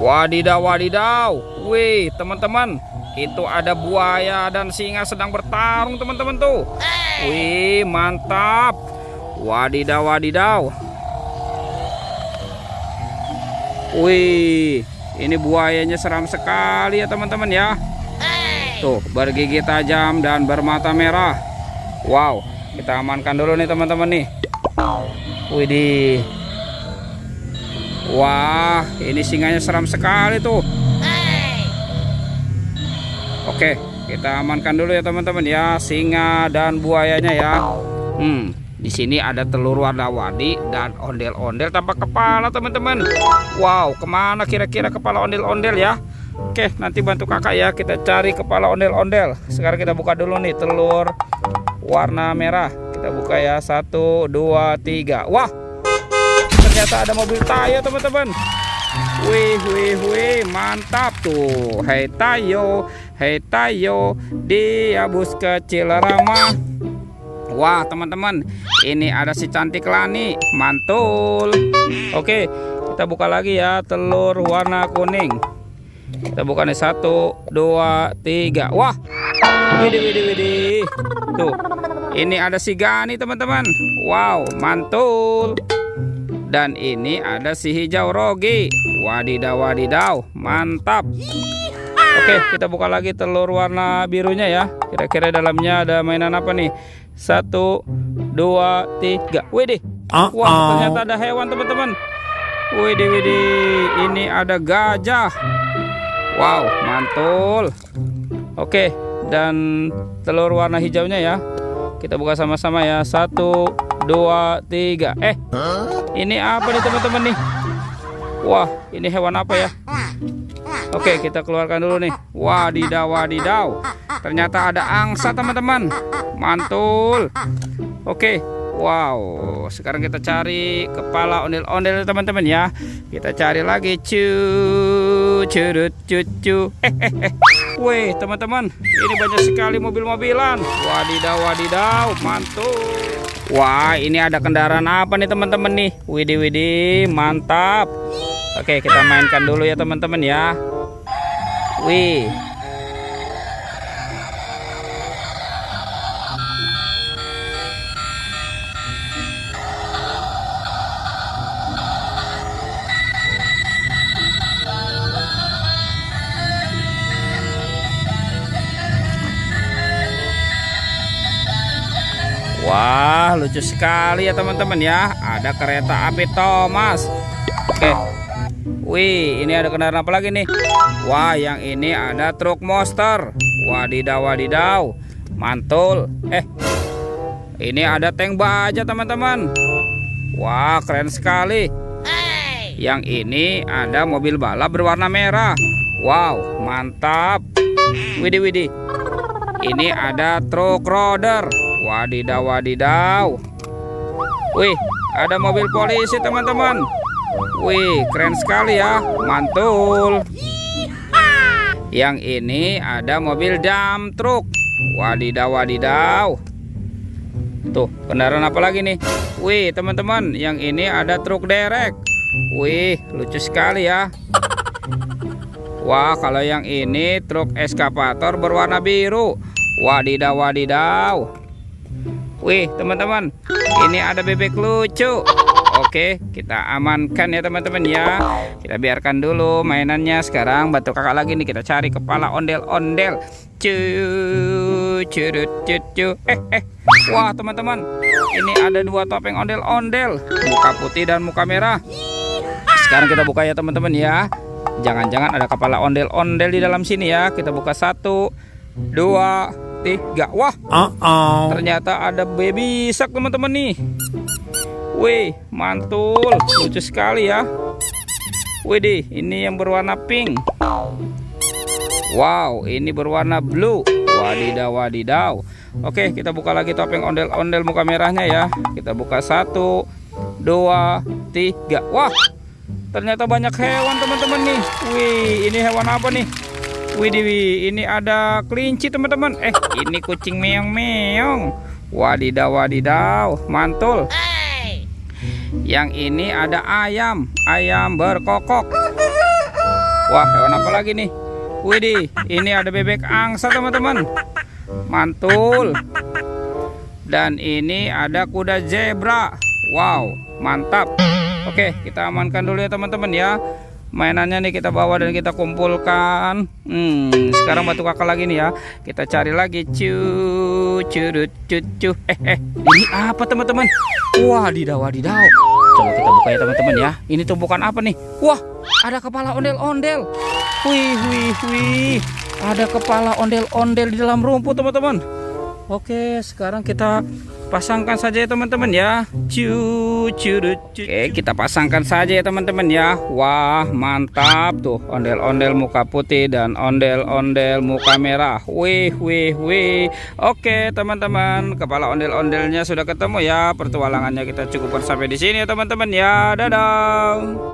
Wadidaw, wadidaw. Wih, teman-teman, itu ada buaya dan singa sedang bertarung, teman-teman tuh. Wih, mantap. Wadidaw, wadidaw. Wih, ini buayanya seram sekali ya, teman-teman ya. Tuh, bergigi tajam dan bermata merah. Wow, kita amankan dulu nih, teman-teman nih. Widih. Wah, ini singanya seram sekali tuh. Oke, kita amankan dulu ya, teman-teman ya, singa dan buayanya ya. Di sini ada telur warna-warni dan ondel-ondel tanpa kepala, teman-teman. Wow, kemana kira-kira kepala ondel-ondel ya? Oke, nanti bantu kakak ya, kita cari kepala ondel-ondel. Sekarang kita buka dulu nih telur warna merah. Kita buka ya, 1, 2, 3. Wah, ternyata ada mobil Tayo, teman-teman. Wih, mantap tuh. Hei Tayo, dia bus kecil ramah. Wah, teman-teman, ini ada si cantik Lani, mantul. Oke, kita buka lagi ya, telur warna kuning. Kita buka nih, 1, 2, 3. Wah, widih. Tuh, ini ada si Gani, teman-teman. Wow, mantul. Dan ini ada si hijau Rogi. Wadidaw, mantap. Oke, kita buka lagi telur warna birunya ya. Kira-kira dalamnya ada mainan apa nih? 1, 2, 3. Widih. Wah, ternyata ada hewan, teman-teman. Widih. Ini ada gajah. Wow, mantul. Oke, dan telur warna hijaunya ya. Kita buka sama-sama ya. 1, 2, 3. Ini apa nih, teman-teman nih? Wah, ini hewan apa ya? Oke, kita keluarkan dulu nih. Wadidaw. Ternyata ada angsa, teman-teman. Mantul. Oke. Wow, sekarang kita cari kepala ondel-ondel, teman-teman ya. Kita cari lagi. Cucu. Wih, teman-teman, ini banyak sekali mobil-mobilan. Wadidaw, mantul. Wah, ini ada kendaraan apa nih, teman-teman nih? Widih, mantap. Oke, kita mainkan dulu ya, teman-teman ya. Wih. Wah, lucu sekali ya, teman-teman ya. Ada kereta api Thomas. Oke. Wih, ini ada kendaraan apa lagi nih? Wah, yang ini ada truk monster. Wadidaw. Mantul. Ini ada tank baja, teman-teman. Wah, keren sekali. Yang ini ada mobil balap berwarna merah. Wow, mantap. Widih. Ini ada truk roder. Wadidaw. Wih, ada mobil polisi, teman-teman. Wih, keren sekali ya, mantul. Yang ini ada mobil dump truck. Wadidaw. Tuh, kendaraan apa lagi nih? Wih, teman-teman, yang ini ada truk derek. Wih, lucu sekali ya. Wah, kalau yang ini truk eskavator berwarna biru. Wadidaw. Wih, teman-teman, ini ada bebek lucu. Oke, kita amankan ya, teman-teman ya. Kita biarkan dulu mainannya. Sekarang bantu kakak lagi nih, kita cari kepala ondel-ondel. Cucu. Wah, teman-teman, ini ada 2 topeng ondel-ondel, muka putih dan muka merah. Sekarang kita buka ya, teman-teman ya. Jangan-jangan ada kepala ondel-ondel di dalam sini ya. Kita buka 1, 2, 3. Wah, ternyata ada baby shark, teman-teman nih. Wih, mantul, lucu sekali ya. Widih, ini yang berwarna pink. Wow, ini berwarna blue. Wadidaw. Oke, kita buka lagi topeng ondel-ondel muka merahnya ya. Kita buka 1, 2, 3. Wah, ternyata banyak hewan, teman-teman nih. Wih, ini hewan apa nih? Widih, ini ada kelinci, teman-teman. Ini kucing meong-meong. Wadidaw, mantul. Yang ini ada ayam berkokok. Wah, hewan apa lagi nih? Widih, ini ada bebek angsa teman-teman. Mantul. Dan ini ada kuda zebra. Wow, mantap. Oke, kita amankan dulu ya teman-teman ya. Mainannya nih kita bawa dan kita kumpulkan. Sekarang batu kakak lagi nih ya. Kita cari lagi. Cu. Ini apa teman-teman? Wadidaw. Coba kita buka ya teman-teman ya. Ini tumpukan apa nih? Wah, ada kepala ondel-ondel. Wih. Ada kepala ondel-ondel di dalam rumput teman-teman. Oke, sekarang kita pasangkan saja ya teman-teman ya. Oke, kita pasangkan saja ya teman-teman ya. Wah, mantap tuh. Ondel-ondel muka putih dan ondel-ondel muka merah. Wih. Oke teman-teman, kepala ondel-ondelnya sudah ketemu ya. Pertualangannya kita cukupkan sampai di sini ya teman-teman ya. Dadah.